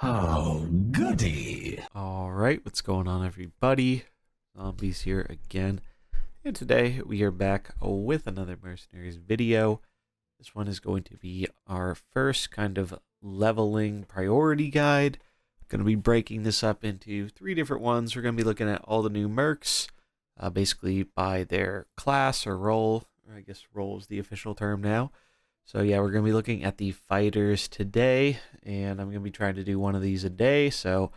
Oh, goody. Alright, what's going on, everybody? Zombies here again. And today we are back with another Mercenaries video. This one is going to be our first kind of leveling priority guide. Going to be breaking this up into 3 different ones. We're going to be looking at all the new Mercs, basically by their class or role. Or I guess role is the official term now. So yeah, we're going to be looking at the fighters today, and I'm going to be trying to do one of these a day. So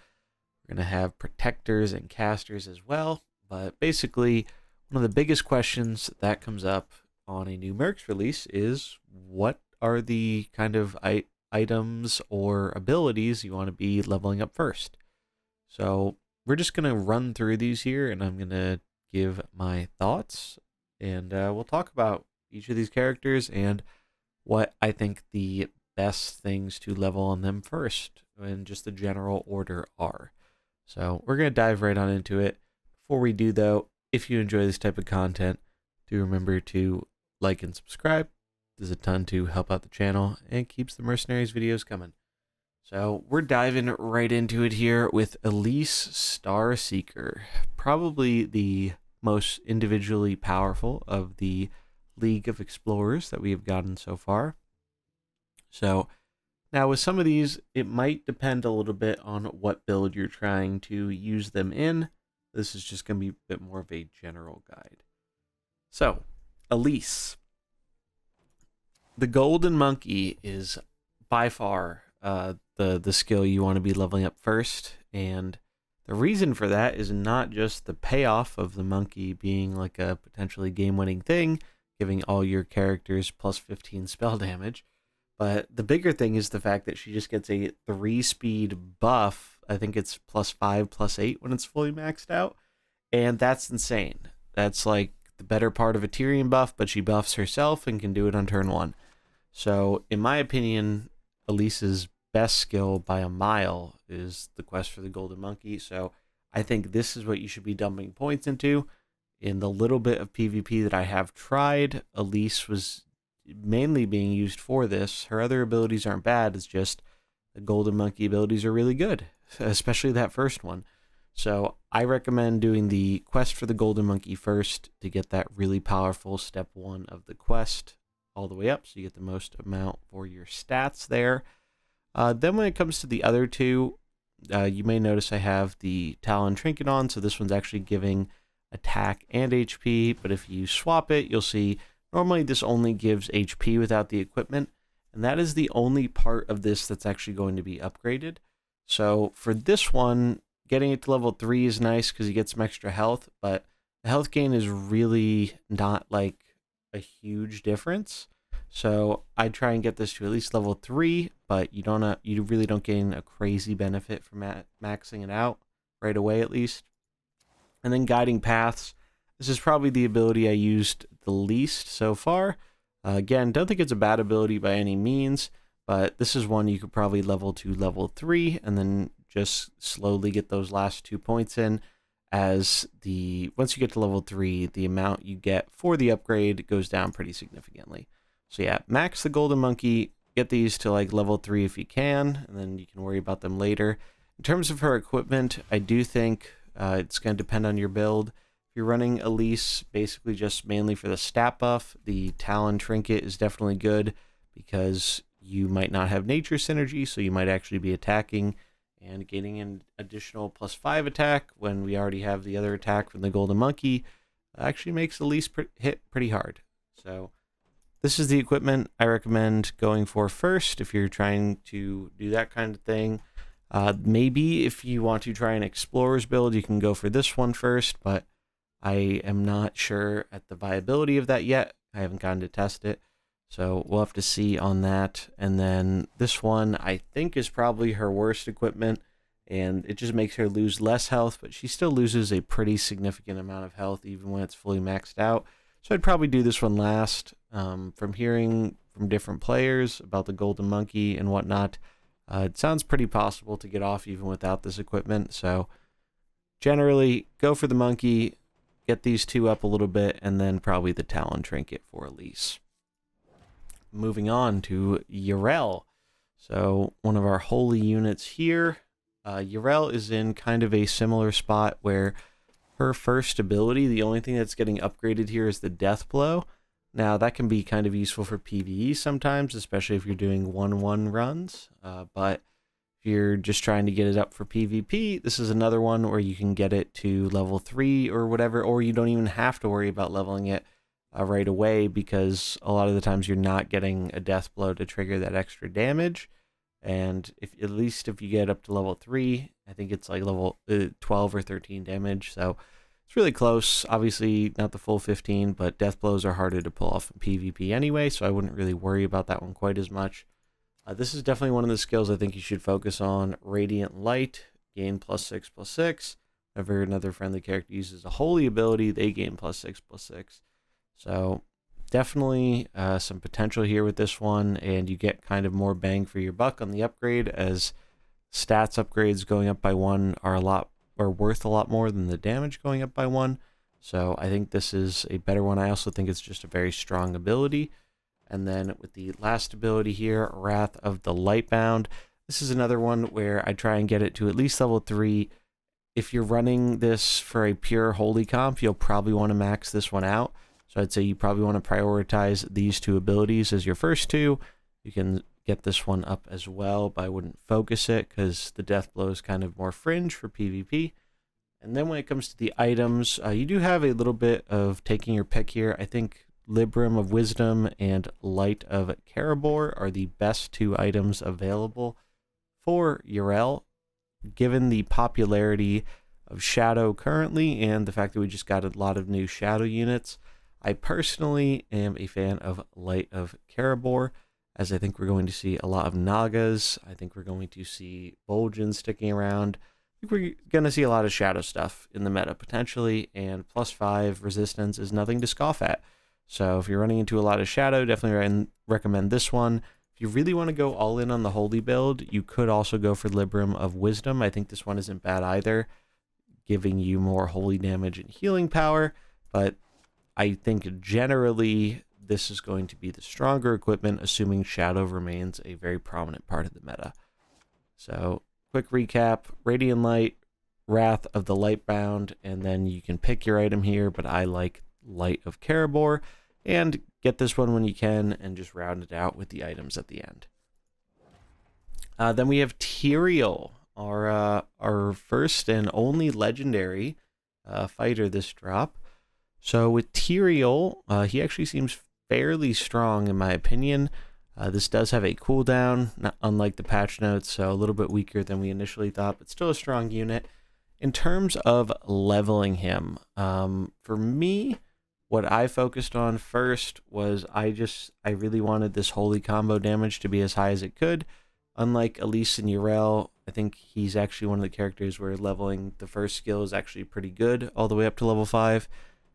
we're going to have protectors and casters as well. But basically, one of the biggest questions that comes up on a new Mercs release is what are the kind of items or abilities you want to be leveling up first. So we're just going to run through these here, and I'm going to give my thoughts, and we'll talk about each of these characters and what I think the best things to level on them first and just the general order are. So we're going to dive right on into it. Before we do, though, if you enjoy this type of content, do remember to like and subscribe. There's a ton to help out the channel and keeps the Mercenaries videos coming. So we're diving right into it here with Elise Starseeker, probably the most individually powerful of the League of Explorers that we have gotten so far. So now with some of these, it might depend a little bit on what build you're trying to use them in. This is just going to be a bit more of a general guide. So, Elise. The Golden Monkey is by far the skill you want to be leveling up first, and the reason for that is not just the payoff of the monkey being like a potentially game-winning thing, giving all your characters plus 15 spell damage. But the bigger thing is the fact that she just gets a 3-speed buff. I think it's plus 5, plus 8 when it's fully maxed out. And that's insane. That's like the better part of a Tyrian buff, but she buffs herself and can do it on turn 1. So, in my opinion, Elise's best skill by a mile is the quest for the Golden Monkey. So, I think this is what you should be dumping points into. In the little bit of PvP that I have tried, Elise was mainly being used for this. Her other abilities aren't bad, it's just the Golden Monkey abilities are really good, especially that first one. So I recommend doing the quest for the Golden Monkey first to get that really powerful step 1 of the quest all the way up, so you get the most amount for your stats there. Then when it comes to the other two, you may notice I have the Talon Trinket on, so this one's actually giving attack and HP, but if you swap it, you'll see normally this only gives HP without the equipment, and that is the only part of this that's actually going to be upgraded. So for this one, getting it to level 3 is nice because you get some extra health, but the health gain is really not like a huge difference. So I try and get this to at least level 3, but you really don't gain a crazy benefit from maxing it out right away at least. And then Guiding Paths. This is probably the ability I used the least so far. Again, don't think it's a bad ability by any means, but this is one you could probably level to level 3 and then just slowly get those last 2 points in. Once you get to level 3, the amount you get for the upgrade goes down pretty significantly. So yeah, max the Golden Monkey, get these to like level 3 if you can, and then you can worry about them later. In terms of her equipment, I do think it's going to depend on your build. If you're running Elise basically just mainly for the stat buff, the Talon Trinket is definitely good because you might not have nature synergy, so you might actually be attacking and gaining an additional plus 5 attack when we already have the other attack from the Golden Monkey. Actually makes Elise hit pretty hard. So this is the equipment I recommend going for first if you're trying to do that kind of thing. Maybe if you want to try an Explorer's build, you can go for this one first, but I am not sure at the viability of that yet. I haven't gotten to test it, so we'll have to see on that. And then this one I think is probably her worst equipment, and it just makes her lose less health, but she still loses a pretty significant amount of health even when it's fully maxed out. So I'd probably do this one last. From hearing from different players about the Golden Monkey and whatnot, it sounds pretty possible to get off even without this equipment. So generally, go for the monkey, get these 2 up a little bit, and then probably the Talon Trinket for Elise. Moving on to Yrel. So one of our holy units here, Yrel is in kind of a similar spot where her first ability, the only thing that's getting upgraded here is the death blow. Now that can be kind of useful for PvE sometimes, especially if you're doing 1-1 runs, but if you're just trying to get it up for PvP, this is another one where you can get it to level 3 or whatever, or you don't even have to worry about leveling it right away, because a lot of the times you're not getting a death blow to trigger that extra damage. And at least if you get up to level 3, I think it's like level 12 or 13 damage, so it's really close. Obviously not the full 15, but death blows are harder to pull off in PvP anyway, so I wouldn't really worry about that one quite as much. This is definitely one of the skills I think you should focus on. Radiant Light, gain +6/+6. Whenever another friendly character uses a holy ability, they gain +6/+6. So definitely some potential here with this one, and you get kind of more bang for your buck on the upgrade, as stats upgrades going up by 1 are worth a lot more than the damage going up by 1. So I think this is a better one. I also think it's just a very strong ability. And then with the last ability here, Wrath of the Lightbound, this is another one where I try and get it to at least level 3. If you're running this for a pure holy comp, you'll probably want to max this one out. So I'd say you probably want to prioritize these 2 abilities as your first 2. You can get this one up as well, but I wouldn't focus it because the death blow is kind of more fringe for PvP. And then when it comes to the items, you do have a little bit of taking your pick here. I think Libram of Wisdom and Light of Carabor are the best 2 items available for Yrel, given the popularity of Shadow currently and the fact that we just got a lot of new Shadow units. I personally am a fan of Light of Carabor, as I think we're going to see a lot of Nagas. I think we're going to see Vol'jin sticking around. I think we're going to see a lot of Shadow stuff in the meta potentially, and +5 resistance is nothing to scoff at. So if you're running into a lot of Shadow, definitely recommend this one. If you really want to go all in on the holy build, you could also go for Libram of Wisdom. I think this one isn't bad either, giving you more holy damage and healing power, but I think generally this is going to be the stronger equipment, assuming Shadow remains a very prominent part of the meta. So quick recap: Radiant Light, Wrath of the Lightbound, and then you can pick your item here, but I like Light of Carabor, and get this one when you can and just round it out with the items at the end. Then we have Tyrael, our first and only legendary fighter this drop. So with Tyrael, he actually seems fairly strong in my opinion. This does have a cooldown, not unlike the patch notes, so a little bit weaker than we initially thought, but still a strong unit. In terms of leveling him, for me, what I focused on first was I really wanted this holy combo damage to be as high as it could. Unlike Elise and Yrel, I think he's actually one of the characters where leveling the first skill is actually pretty good all the way up to level 5,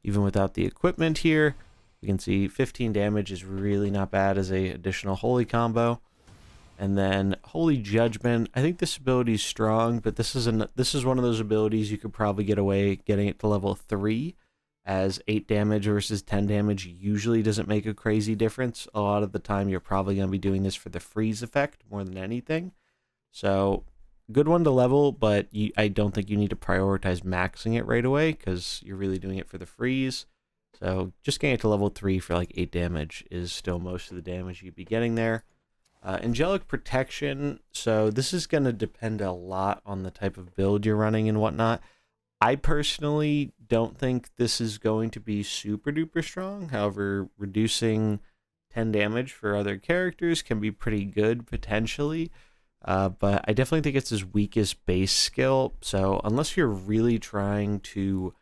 even without the equipment here. You can see 15 damage is really not bad as a additional holy combo. And then Holy Judgment, I think this ability is strong, but this is one of those abilities you could probably get away getting it to level 3, as 8 damage versus 10 damage usually doesn't make a crazy difference. A lot of the time you're probably going to be doing this for the freeze effect more than anything. So good one to level, but I don't think you need to prioritize maxing it right away because you're really doing it for the freeze. So just getting it to level 3 for like 8 damage is still most of the damage you'd be getting there. Angelic Protection, so this is going to depend a lot on the type of build you're running and whatnot. I personally don't think this is going to be super duper strong. However, reducing 10 damage for other characters can be pretty good potentially. But I definitely think it's his weakest base skill. So unless you're really trying to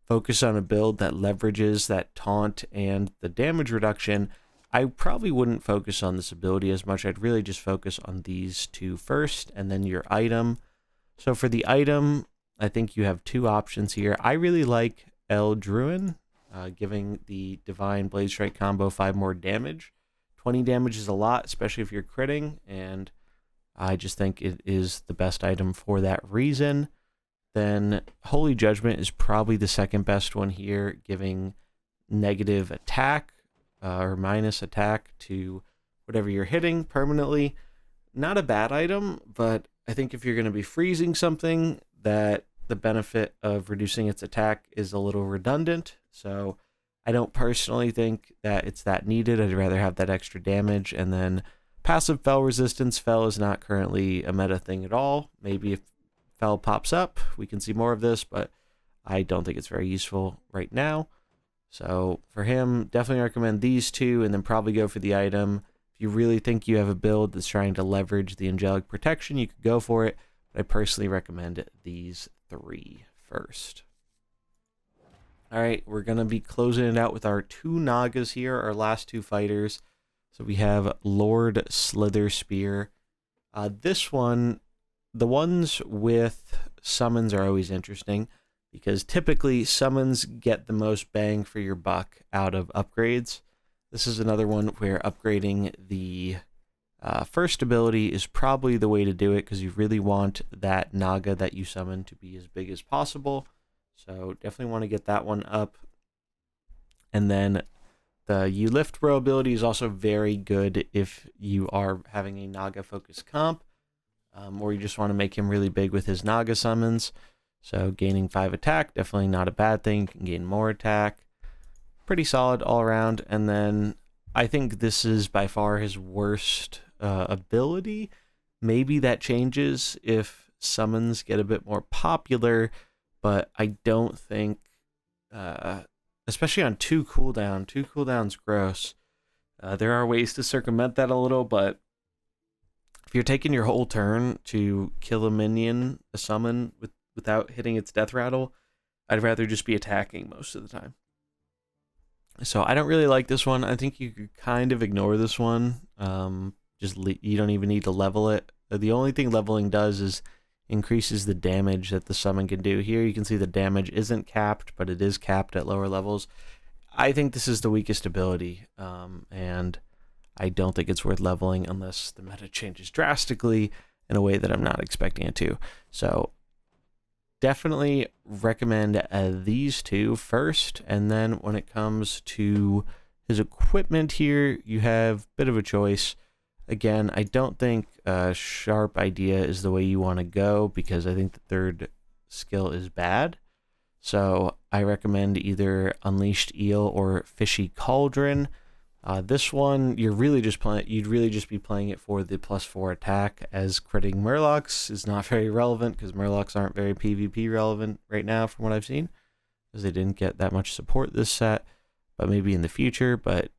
focus on a build that leverages that taunt and the damage reduction, I probably wouldn't focus on this ability as much. I'd really just focus on these 2 first and then your item. So for the item, I think you have 2 options here. I really like El Druin, giving the Divine Blade Strike combo 5 more damage. 20 damage is a lot, especially if you're critting, and I just think it is the best item for that reason. Then Holy Judgment is probably the second best one here, giving negative attack or minus attack to whatever you're hitting permanently. not a bad item, but I think if you're going to be freezing something, that the benefit of reducing its attack is a little redundant. So I don't personally think that it's that needed. I'd rather have that extra damage. And then passive Fel resistance. Fel is not currently a meta thing at all. Maybe if Fel pops up, we can see more of this, but I don't think it's very useful right now. So for him, definitely recommend these two, and then probably go for the item. If you really think you have a build that's trying to leverage the angelic protection, you could go for it. But I personally recommend these three first. All right, we're going to be closing it out with our two Nagas here, our last two fighters. So we have Lord Slitherspear. This one, the ones with summons are always interesting, because typically summons get the most bang for your buck out of upgrades. This is another one where upgrading the first ability is probably the way to do it, because you really want that Naga that you summon to be as big as possible. So definitely want to get that one up. And then the You Lift Bro ability is also very good if you are having a Naga focused comp, or you just want to make him really big with his Naga summons. So gaining 5 attack, definitely not a bad thing. You can gain more attack. Pretty solid all around. And then I think this is by far his worst ability. Maybe that changes if summons get a bit more popular, but I don't think, especially on 2 cooldown's gross. There are ways to circumvent that a little, but if you're taking your whole turn to kill a minion, a summon, without hitting its death rattle, I'd rather just be attacking most of the time. So I don't really like this one. I think you could kind of ignore this one. You don't even need to level it. The only thing leveling does is increases the damage that the summon can do. Here you can see the damage isn't capped, but it is capped at lower levels. I think this is the weakest ability, and I don't think it's worth leveling unless the meta changes drastically in a way that I'm not expecting it to. So definitely recommend these two first, and then when it comes to his equipment here, you have a bit of a choice. Again, I don't think Sharp Idea is the way you want to go, because I think the third skill is bad. So I recommend either Unleashed Eel or Fishy Cauldron. This one, you'd really just be playing it for the +4 attack, as critting Murlocs is not very relevant, because Murlocs aren't very PvP relevant right now from what I've seen, because they didn't get that much support this set, but maybe in the future. But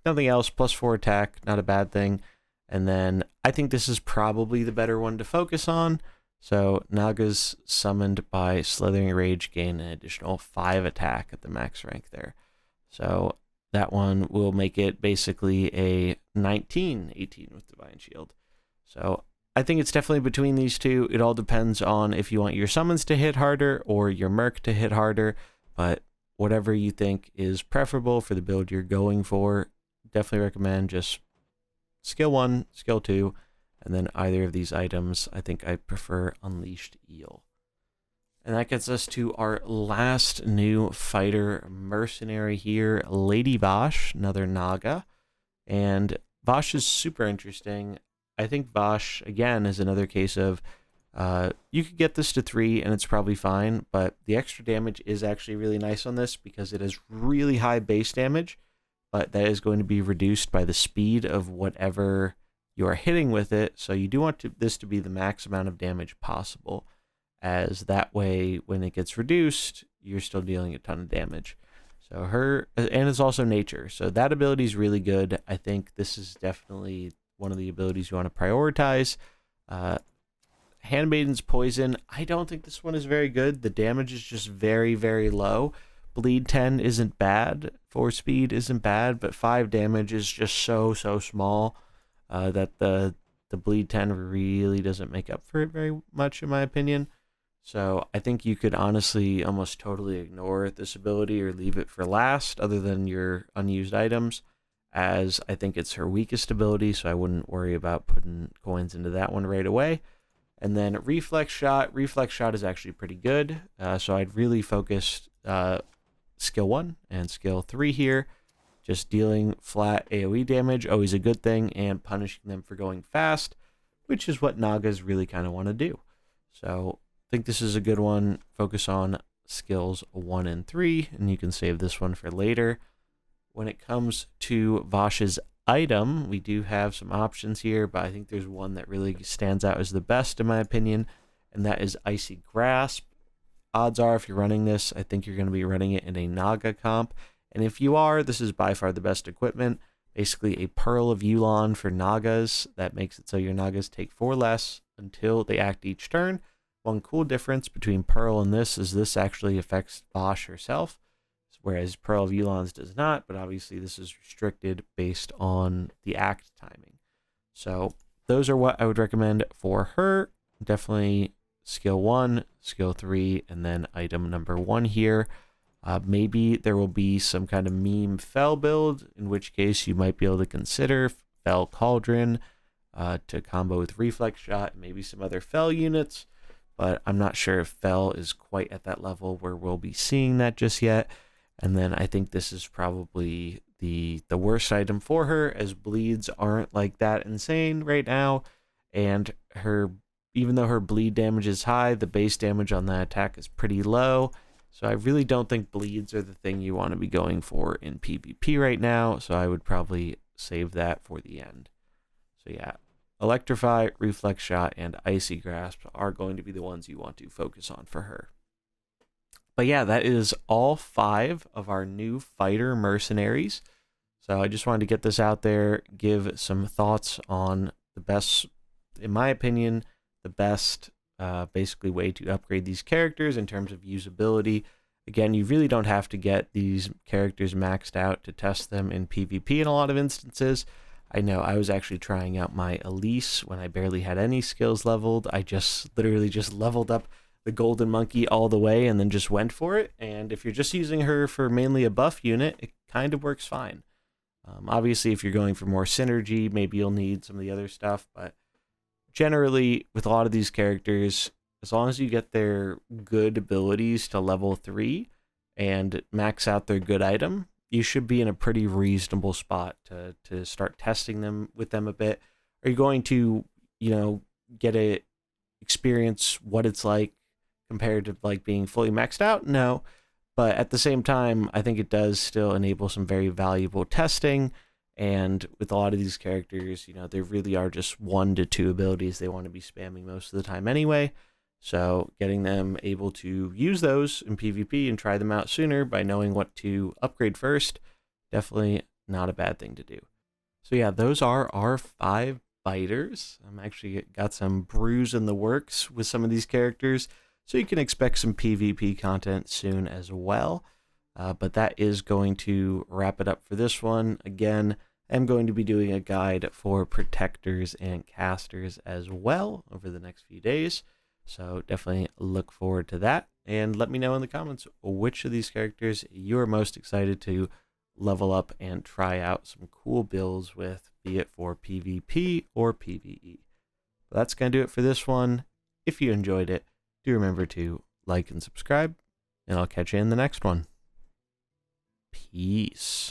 nothing else, +4 attack, not a bad thing. And then I think this is probably the better one to focus on. So Nagas summoned by Slithering Rage gain an additional 5 attack at the max rank there. So that one will make it basically a 19/18 with Divine Shield. So I think it's definitely between these two. It all depends on if you want your summons to hit harder or your Merc to hit harder. But whatever you think is preferable for the build you're going for, definitely recommend just skill 1, skill 2, and then either of these items. I think I prefer Unleashed Eel. And that gets us to our last new fighter, Mercenary here, Lady Vashj, another Naga. And Vashj is super interesting. I think Vashj, again, is another case of you could get this to 3 and it's probably fine, but the extra damage is actually really nice on this, because it has really high base damage, but that is going to be reduced by the speed of whatever you are hitting with it. So you do want this to be the max amount of damage possible, as that way when it gets reduced, you're still dealing a ton of damage. So and it's also nature, so that ability is really good. I think this is definitely one of the abilities you want to prioritize. Handmaiden's Poison, I don't think this one is very good. The damage is just very, very low. Bleed 10 isn't bad, 4 speed isn't bad, but 5 damage is just so small that the Bleed 10 really doesn't make up for it very much, in my opinion. So I think you could honestly almost totally ignore this ability or leave it for last, other than your unused items, as I think it's her weakest ability, so I wouldn't worry about putting coins into that one right away. And then Reflex Shot. Reflex Shot is actually pretty good, so I'd really focus skill 1 and skill 3 here. Just dealing flat AoE damage, always a good thing, and punishing them for going fast. which is what Nagas really kind of want to do. So I think this is a good one. Focus on skills 1 and 3, and you can save this one for later. When it comes to Vashj's item, we do have some options here, but I think there's one that really stands out as the best in my opinion, and that is Icy Grasp. Odds are, if you're running this, I think you're going to be running it in a Naga comp, and if you are, this is by far the best equipment. Basically a Pearl of Yulon for Nagas that makes it so your Nagas take 4 less until they act each turn. One cool difference between Pearl and this is this actually affects Vashj herself, whereas Pearl of Yulon's does not, but obviously this is restricted based on the act timing. So those are what I would recommend for her. Definitely skill 1, skill 3, and then item number 1 here. Maybe there will be some kind of meme Fel build, in which case you might be able to consider Fel Cauldron to combo with Reflex Shot and maybe some other Fel units, but I'm not sure if Fel is quite at that level where we'll be seeing that just yet. And then I think this is probably the worst item for her, as bleeds aren't like that insane right now, and even though her bleed damage is high, the base damage on that attack is pretty low. So I really don't think bleeds are the thing you want to be going for in PvP right now, so I would probably save that for the end. So yeah, Electrify, Reflex Shot, and Icy Grasp are going to be the ones you want to focus on for her. But yeah, that is all 5 of our new fighter mercenaries. So I just wanted to get this out there, give some thoughts on the best, in my opinion, the best basically way to upgrade these characters in terms of usability. Again, you really don't have to get these characters maxed out to test them in PvP in a lot of instances. I know I was actually trying out my Elise when I barely had any skills leveled. I literally just leveled up the golden monkey all the way and then just went for it. And if you're just using her for mainly a buff unit, it kind of works fine. Obviously, if you're going for more synergy, maybe you'll need some of the other stuff, but generally, with a lot of these characters, as long as you get their good abilities to level 3 and max out their good item, you should be in a pretty reasonable spot to start testing them with them a bit. Are you going to, get a experience what it's like compared to like being fully maxed out? No. But at the same time, I think it does still enable some very valuable testing. And with a lot of these characters, there really are just 1 to 2 abilities they want to be spamming most of the time anyway. So getting them able to use those in PvP and try them out sooner by knowing what to upgrade first, definitely not a bad thing to do. So yeah, those are our 5 fighters. I'm actually got some brews in the works with some of these characters, so you can expect some PvP content soon as well. But that is going to wrap it up for this one. Again, I'm going to be doing a guide for protectors and casters as well over the next few days. So definitely look forward to that. And let me know in the comments which of these characters you're most excited to level up and try out some cool builds with, be it for PvP or PvE. But that's going to do it for this one. If you enjoyed it, do remember to like and subscribe, and I'll catch you in the next one. Peace.